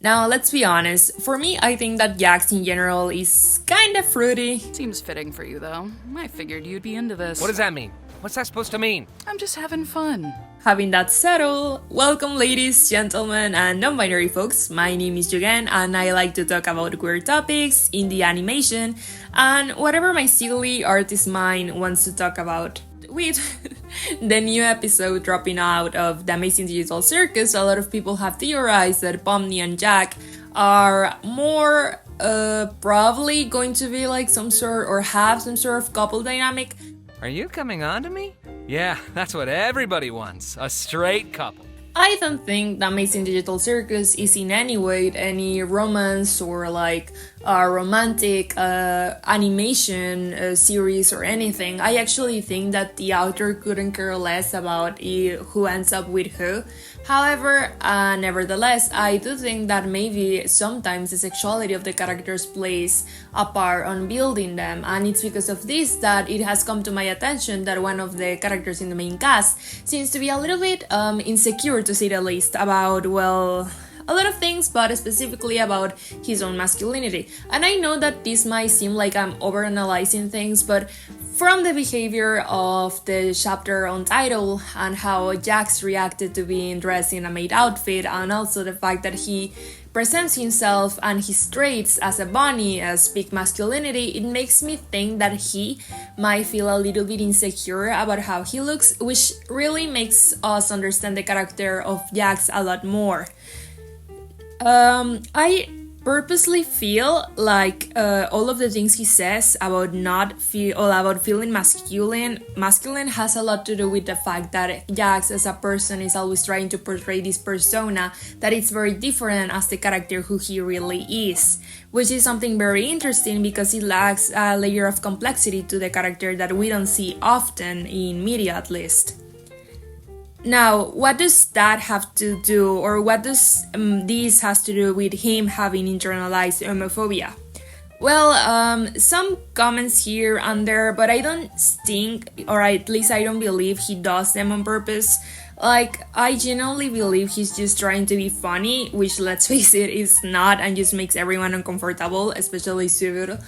Now, let's be honest, for me, I think that Jax in general is kinda fruity. Seems fitting for you, though. I figured you'd be into this. What does that mean? What's that supposed to mean? I'm just having fun. Having that settled, welcome ladies, gentlemen, and non-binary folks. My name is Jugen, and I like to talk about queer topics, indie animation, and whatever my silly artist mind wants to talk about. With the new episode dropping out of the amazing digital circus, a lot of people have theorized that Pomni and Jack are more probably going to be like some sort or have some sort of couple dynamic. Are you coming on to me? Yeah, that's what everybody wants. A straight couple. I don't think the Amazing Digital Circus is in any way any romance or like a romantic animation series or anything. I actually think that the author couldn't care less about who ends up with who. However, nevertheless, I do think that maybe sometimes the sexuality of the characters plays a part on building them, and it's because of this that it has come to my attention that one of the characters in the main cast seems to be a little bit insecure, to say the least, about, well, a lot of things, but specifically about his own masculinity. And I know that this might seem like I'm overanalyzing things, but from the behavior of the chapter on title and how Jax reacted to being dressed in a maid outfit, and also the fact that he presents himself and his traits as a bunny, as big masculinity, it makes me think that he might feel a little bit insecure about how he looks, which really makes us understand the character of Jax a lot more. I purposely feel like all of the things he says about about feeling masculine has a lot to do with the fact that Jax as a person is always trying to portray this persona that is very different as the character who he really is, which is something very interesting because it lacks a layer of complexity to the character that we don't see often in media, at least. Now, what does that have to do, or what does this has to do with him having internalized homophobia? Well, some comments here and there, but I don't think, or at least I don't believe he does them on purpose. Like, I genuinely believe he's just trying to be funny, which, let's face it, is not, and just makes everyone uncomfortable, especially Subul.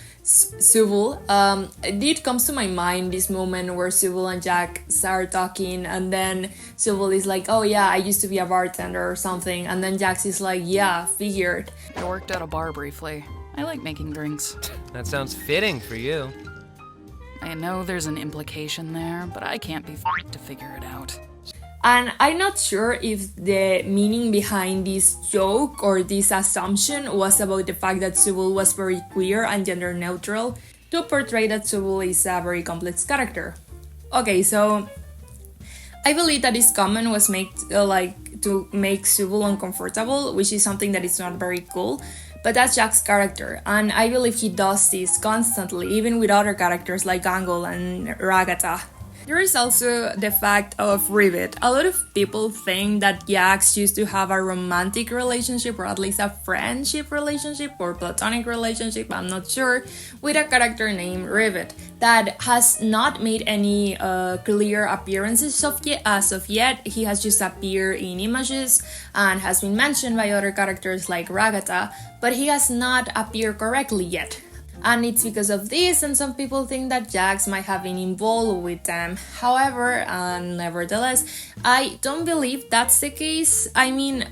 It comes to my mind this moment where Subul and Jack start talking, and then Subul is like, oh yeah, I used to be a bartender or something, and then Jax is like, yeah, figured. I worked at a bar briefly. I like making drinks. That sounds fitting for you. I know there's an implication there, but I can't be f***ed to figure it out. And I'm not sure if the meaning behind this joke or this assumption was about the fact that Subul was very queer and gender neutral to portray that Subul is a very complex character. Okay, so I believe that this comment was made to make Subul uncomfortable, which is something that is not very cool. But that's Jack's character, and I believe he does this constantly, even with other characters like Gangle and Ragata. There is also the fact of Rivet. A lot of people think that Jax used to have a romantic relationship, or at least a friendship relationship or platonic relationship, I'm not sure, with a character named Rivet that has not made any clear appearances as of yet. He has just appeared in images and has been mentioned by other characters like Ragata, but he has not appeared correctly yet. And it's because of this, and some people think that Jax might have been involved with them. However, nevertheless, I don't believe that's the case. I mean,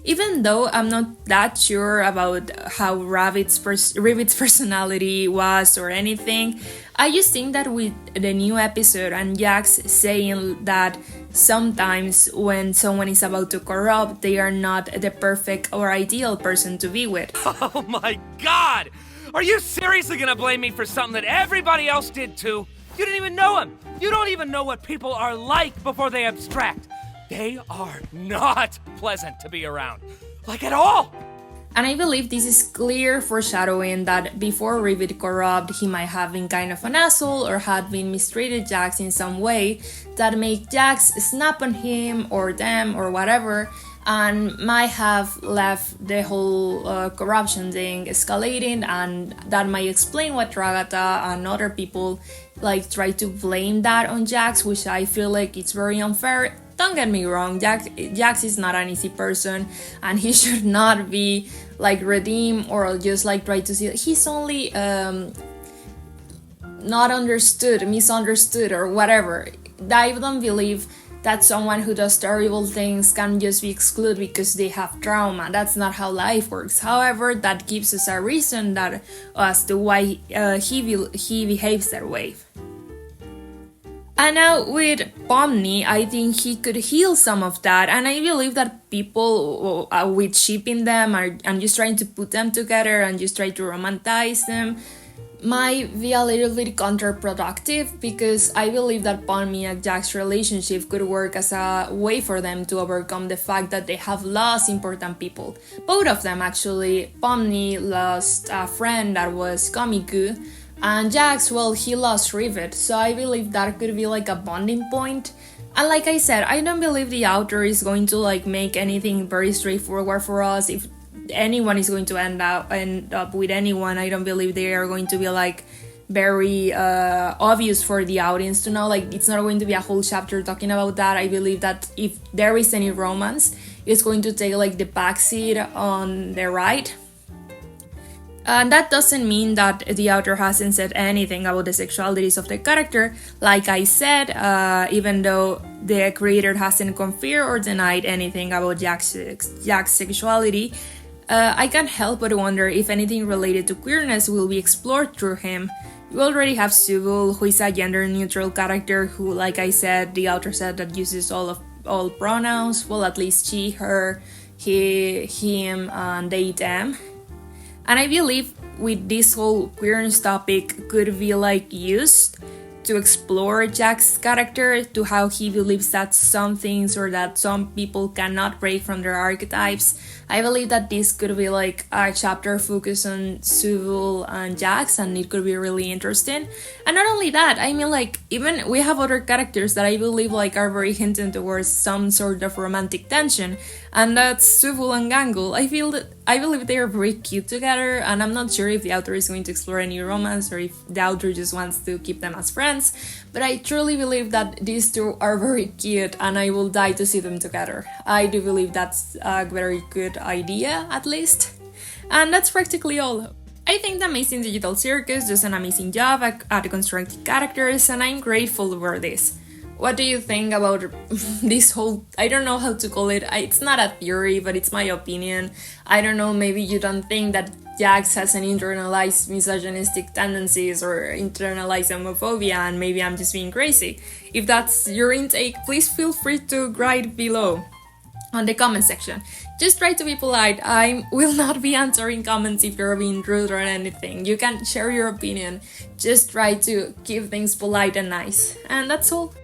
even though I'm not that sure about how Rivet's personality was or anything, I just think that with the new episode and Jax saying that sometimes when someone is about to corrupt, they are not the perfect or ideal person to be with. Oh my god! Are you seriously gonna blame me for something that everybody else did too? You didn't even know him! You don't even know what people are like before they abstract. They are not pleasant to be around. Like at all! And I believe this is clear foreshadowing that before Rivet corrupt, he might have been kind of an asshole or had been mistreated Jax in some way that made Jax snap on him or them or whatever, and might have left the whole corruption thing escalating, and that might explain what Ragata and other people like try to blame that on Jax, which I feel like it's very unfair. Don't get me wrong, Jax is not an easy person, and he should not be like redeemed or just like try to see. He's only not understood, misunderstood, or whatever. I don't believe that someone who does terrible things can just be excluded because they have trauma. That's not how life works. However, that gives us a reason that as to why he behaves that way. And now with Pomni, I think he could heal some of that, and I believe that people with shipping them and just trying to put them together and just try to romanticize them might be a little bit counterproductive, because I believe that Pomni and Jack's relationship could work as a way for them to overcome the fact that they have lost important people. Both of them actually. Pomni lost a friend that was Komiku, and Jax, well, he lost Rivet, so I believe that could be like a bonding point. And like I said, I don't believe the author is going to like make anything very straightforward for us. If anyone is going to end up with anyone, I don't believe they are going to be like very obvious for the audience to know. Like, it's not going to be a whole chapter talking about that. I believe that if there is any romance, it's going to take like the backseat on the right. And that doesn't mean that the author hasn't said anything about the sexualities of the character. Like I said, even though the creator hasn't confirmed or denied anything about Jack's sexuality, I can't help but wonder if anything related to queerness will be explored through him. We already have Subul, who is a gender-neutral character who, like I said, the author said that uses all pronouns. Well, at least she, her, he, him, and they, them. And I believe with this whole queerness topic could be like used to explore Jack's character, to how he believes that some things or that some people cannot break from their archetypes. I believe that this could be like a chapter focused on Subul and Jax, and it could be really interesting. And not only that, I mean, like, even we have other characters that I believe like are very hinting towards some sort of romantic tension, and that's Subul and Gangle. I believe they are very cute together, and I'm not sure if the author is going to explore any romance or if the author just wants to keep them as friends, but I truly believe that these two are very cute and I will die to see them together. I do believe that's a very good idea, at least. And that's practically all. I think the Amazing Digital Circus does an amazing job at constructing characters, and I'm grateful for this. What do you think about this whole, I don't know how to call it, it's not a theory, but it's my opinion. I don't know, maybe you don't think that Jax has an internalized misogynistic tendencies or internalized homophobia, and maybe I'm just being crazy. If that's your intake, please feel free to write below on the comment section. Just try to be polite. I will not be answering comments if you're being rude or anything. You can share your opinion. Just try to keep things polite and nice. And that's all.